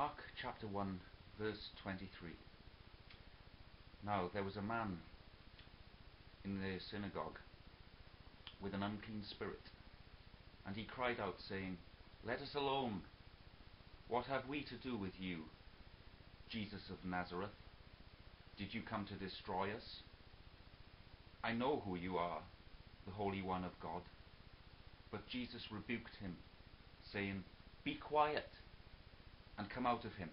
Mark chapter 1 verse 23. Now there was a man in the synagogue with an unclean spirit, and he cried out, saying, Let us alone. What have we to do with you, Jesus of Nazareth? Did you come to destroy us? I know who you are, the Holy One of God. But Jesus rebuked him, saying, Be quiet, and come out of him.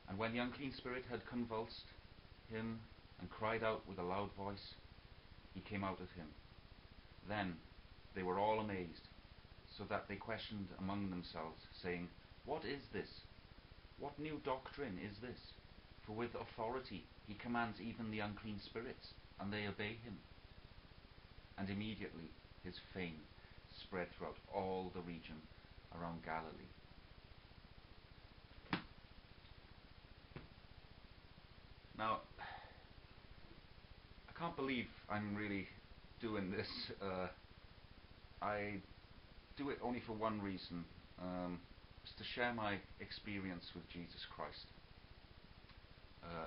And when the unclean spirit had convulsed him and cried out with a loud voice, he came out of him. Then they were all amazed, so that they questioned among themselves, saying, What is this? What new doctrine is this? For with authority he commands even the unclean spirits, and they obey him. And immediately his fame spread throughout all the region around Galilee. Now, I can't believe I'm really doing this. I do it only for one reason. It's to share my experience with Jesus Christ.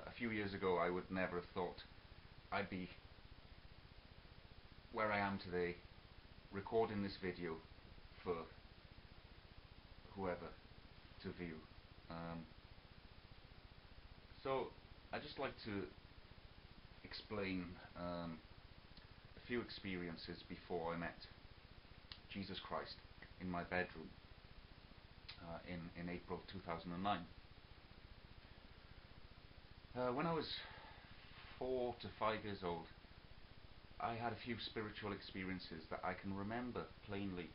A few years ago, I would never have thought I'd be where I am today, recording this video for whoever to view. So I'd just like to explain a few experiences before I met Jesus Christ in my bedroom in April 2009. When I was 4 to 5 years old, I had a few spiritual experiences that I can remember plainly.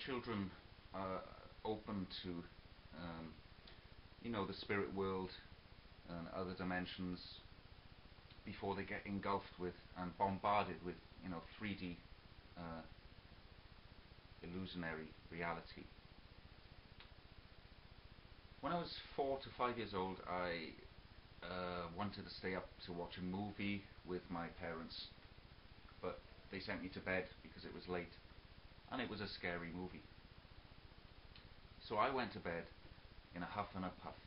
Children are open to the spirit world and other dimensions before they get engulfed with and bombarded with 3D illusionary reality. When I was 4 to 5 years old, I wanted to stay up to watch a movie with my parents, but they sent me to bed because it was late and it was a scary movie. So I went to bed in a huff and a puff,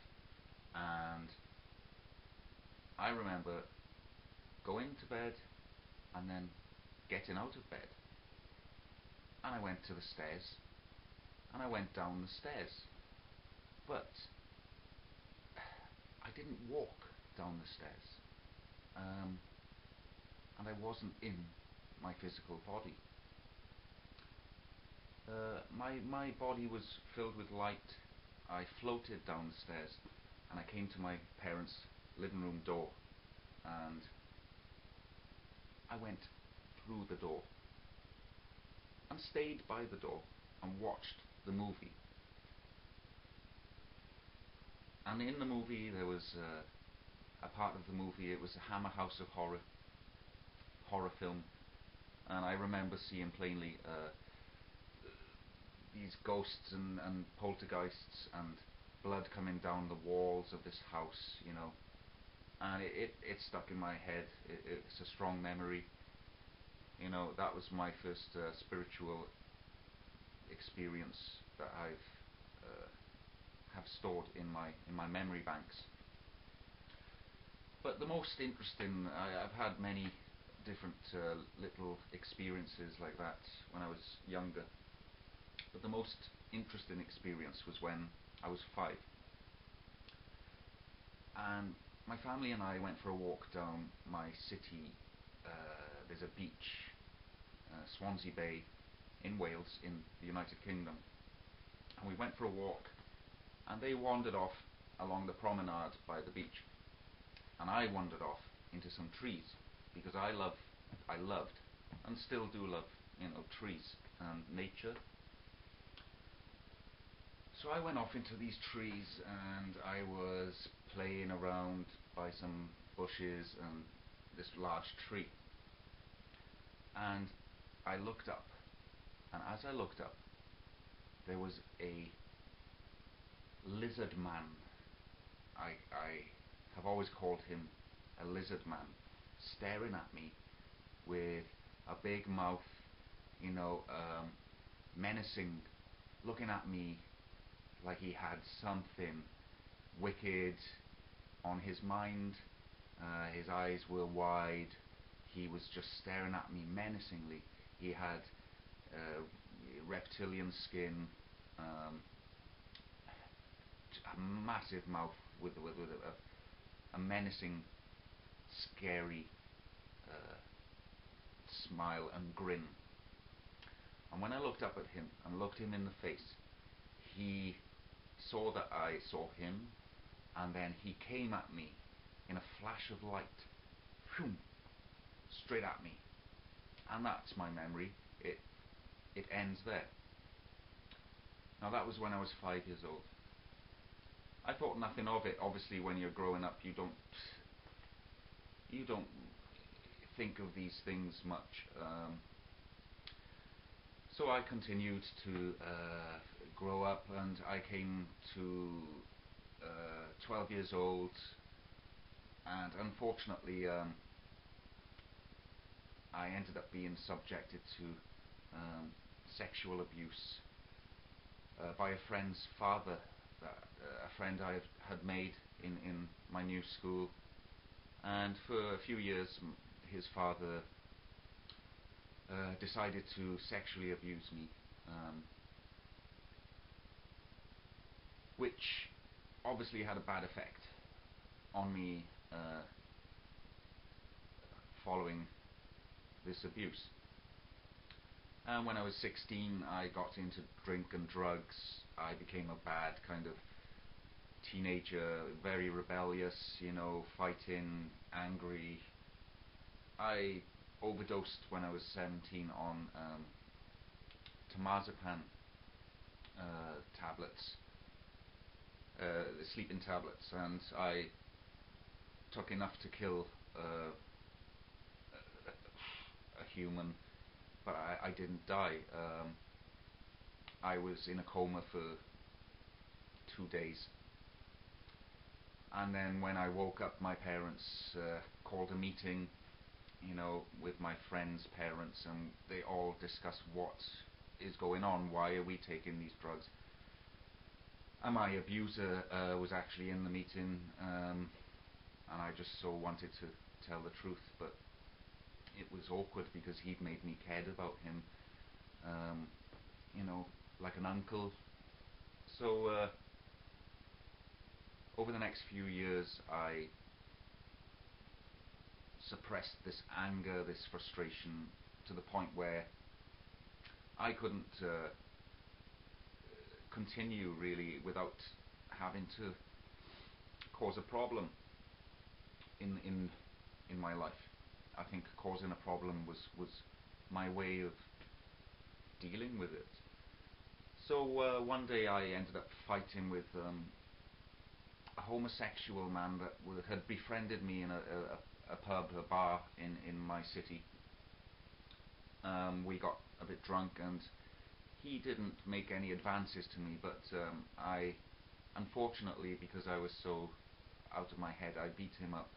and I remember going to bed and then getting out of bed, and I went to the stairs and I went down the stairs, but I didn't walk down the stairs, and I wasn't in my physical body. My body was filled with light. I floated down the stairs and I came to my parents' living room door, and I went through the door and stayed by the door and watched the movie. And in the movie there was a part of the movie, it was a Hammer House of horror film, and I remember seeing plainly these ghosts and poltergeists and blood coming down the walls of this house, and it stuck in my head. It's a strong memory. That was my first spiritual experience that I've have stored in my memory banks. But the most interesting, I've had many different little experiences like that when I was younger, but the most interesting experience was when I was 5, and my family and I went for a walk down my city. There's a beach, Swansea Bay in Wales in the United Kingdom, and we went for a walk, and they wandered off along the promenade by the beach, and I wandered off into some trees because I loved and still do love trees and nature. So I went off into these trees and I was playing around by some bushes and this large tree, and I looked up, and as I looked up there was a lizard man. I have always called him a lizard man, staring at me with a big mouth, menacing looking at me like he had something wicked on his mind. His eyes were wide. He was just staring at me menacingly. He had reptilian skin, a massive mouth with a menacing, scary smile and grin. And when I looked up at him and looked him in the face, he saw that I saw him, and then he came at me in a flash of light, straight at me. And that's my memory. It ends there. Now that was when I was 5 years old. I thought nothing of it. Obviously, when you're growing up, you don't think of these things much. So I continued to grow up, and I came to 12 years old, and unfortunately I ended up being subjected to sexual abuse by a friend's father, a friend I had made in my new school. And for a few years his father decided to sexually abuse me, which obviously had a bad effect on me following this abuse. And when I was 16, I got into drink and drugs. I became a bad kind of teenager, very rebellious, fighting, angry. I overdosed when I was 17 on temazepam tablets, sleeping tablets, and I took enough to kill a human, but I didn't die. I was in a coma for 2 days, and then when I woke up, my parents called a meeting, with my friends' parents, and they all discussed what is going on, why are we taking these drugs. And my abuser was actually in the meeting, and I just so wanted to tell the truth, but it was awkward because he'd made me cared about him, like an uncle. So over the next few years, I suppressed this anger, this frustration, to the point where I couldn't continue really without having to cause a problem in my life. I think causing a problem was my way of dealing with it. So one day I ended up fighting with a homosexual man that had befriended me in a pub, a bar in my city. We got a bit drunk, and he didn't make any advances to me, but I, unfortunately, because I was so out of my head, I beat him up,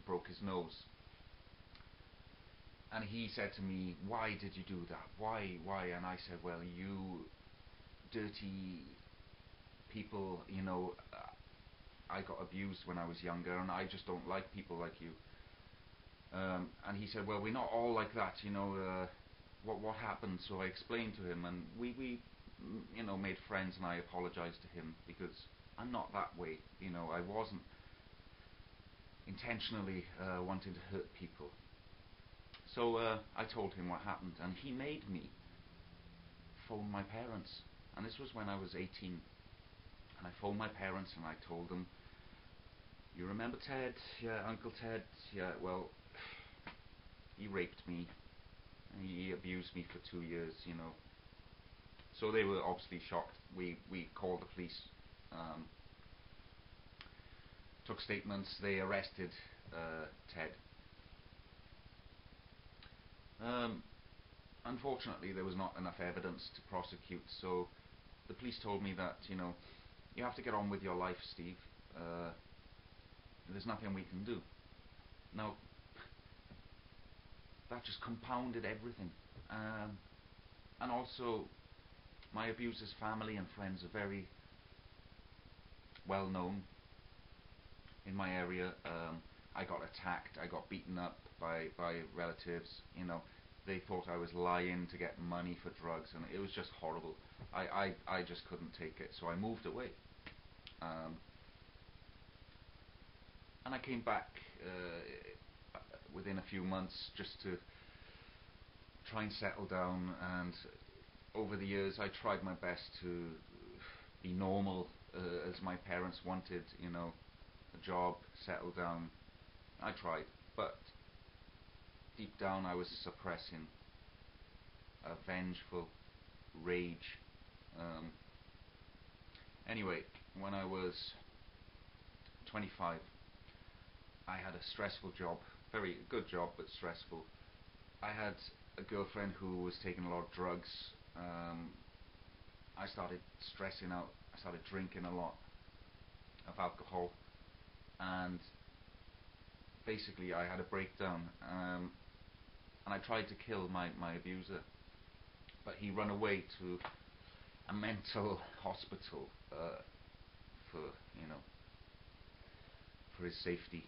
broke his nose. And he said to me, "Why did you do that? Why? And I said, "Well, you dirty people, I got abused when I was younger, and I just don't like people like you." And he said, "Well, we're not all like that, what happened?" So I explained to him, and we made friends, and I apologized to him because I'm not that way. I wasn't intentionally wanting to hurt people. So I told him what happened, and he made me phone my parents. And this was when I was 18. And I phoned my parents, and I told them, "You remember Ted? Yeah, Uncle Ted. Yeah, well, he raped me, and he abused me for 2 years, So they were obviously shocked. We called the police, took statements. They arrested Ted. Unfortunately, there was not enough evidence to prosecute, so the police told me that, you have to get on with your life, Steve. There's nothing we can do. Now, that just compounded everything. And also, My abuser's family and friends are very well known in my area. I got attacked, I got beaten up by relatives. They thought I was lying to get money for drugs, and it was just horrible. I just couldn't take it, so I moved away. And I came back within a few months just to try and settle down, and over the years I tried my best to be normal, as my parents wanted, a job, settle down. I tried, but deep down I was suppressing a vengeful rage. Anyway, when I was 25, I had a stressful job, very good job, but stressful. I had a girlfriend who was taking a lot of drugs. I started stressing out. I started drinking a lot of alcohol, and basically I had a breakdown, and I tried to kill my abuser, but he ran away to a mental hospital for for his safety.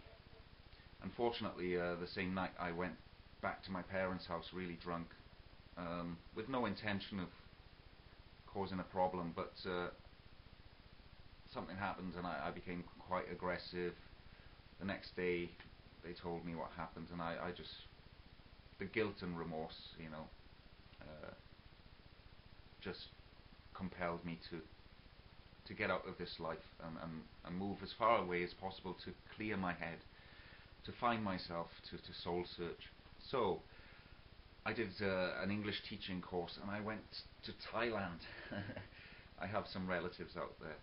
Unfortunately, the same night I went back to my parents' house really drunk, with no intention of causing a problem, but something happened and I became quite aggressive. The next day they told me what happened, and I just, the guilt and remorse, just compelled me to get out of this life and move as far away as possible, to clear my head, to find myself, to soul search. So I did an English teaching course, and I went to Thailand. I have some relatives out there.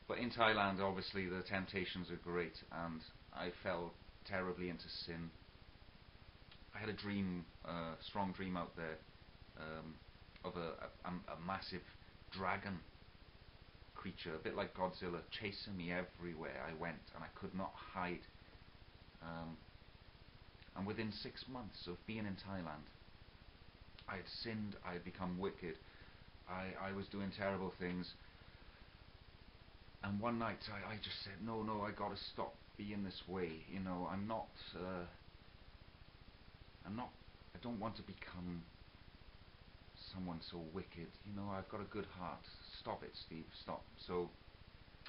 But in Thailand, obviously, the temptations are great, and I fell terribly into sin. I had a dream, strong dream out there, of a massive dragon creature, a bit like Godzilla, chasing me everywhere I went, and I could not hide. And within 6 months of being in Thailand, I had sinned, I had become wicked, I was doing terrible things. And one night I just said, no, I got to stop being this way. I don't want to become someone so wicked. I've got a good heart. Stop it, Steve, stop. So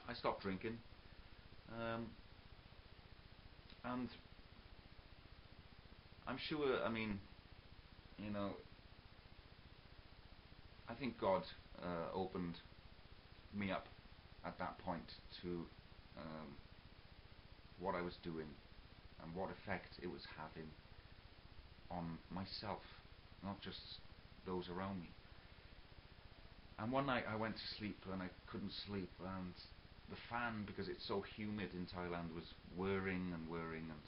I stopped drinking, and I'm sure, I think God opened me up at that point to what I was doing and what effect it was having on myself, not just those around me. And one night I went to sleep and I couldn't sleep, and the fan, because it's so humid in Thailand, was whirring and whirring, and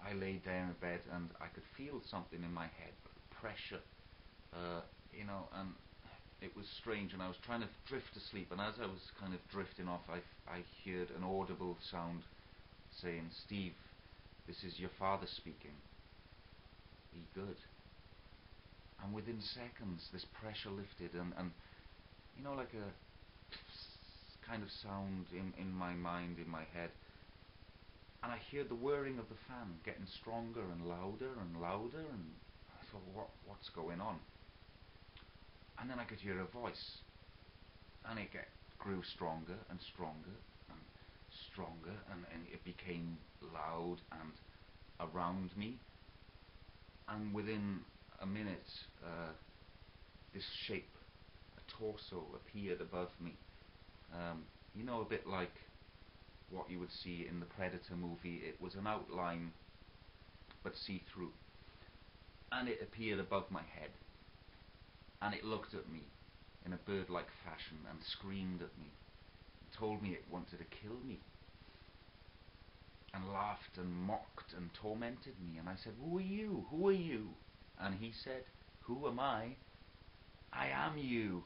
I laid there in bed and I could feel something in my head, pressure, and it was strange, and I was trying to drift to sleep, and as I was kind of drifting off, I heard an audible sound saying, "Steve, this is your father speaking. Be good." And within seconds this pressure lifted, and like a kind of sound in my mind, in my head, and I heard the whirring of the fan getting stronger and louder, and I thought, what's going on? And then I could hear a voice, and it grew stronger and stronger and stronger, and it became loud and around me. And within a minute, this shape, a torso, appeared above me. A bit like what you would see in the Predator movie. It was an outline, but see-through. And it appeared above my head. And it looked at me in a bird-like fashion and screamed at me. It told me it wanted to kill me, and laughed and mocked and tormented me. And I said, "Who are you? Who are you?" And he said, "Who am I? I am you."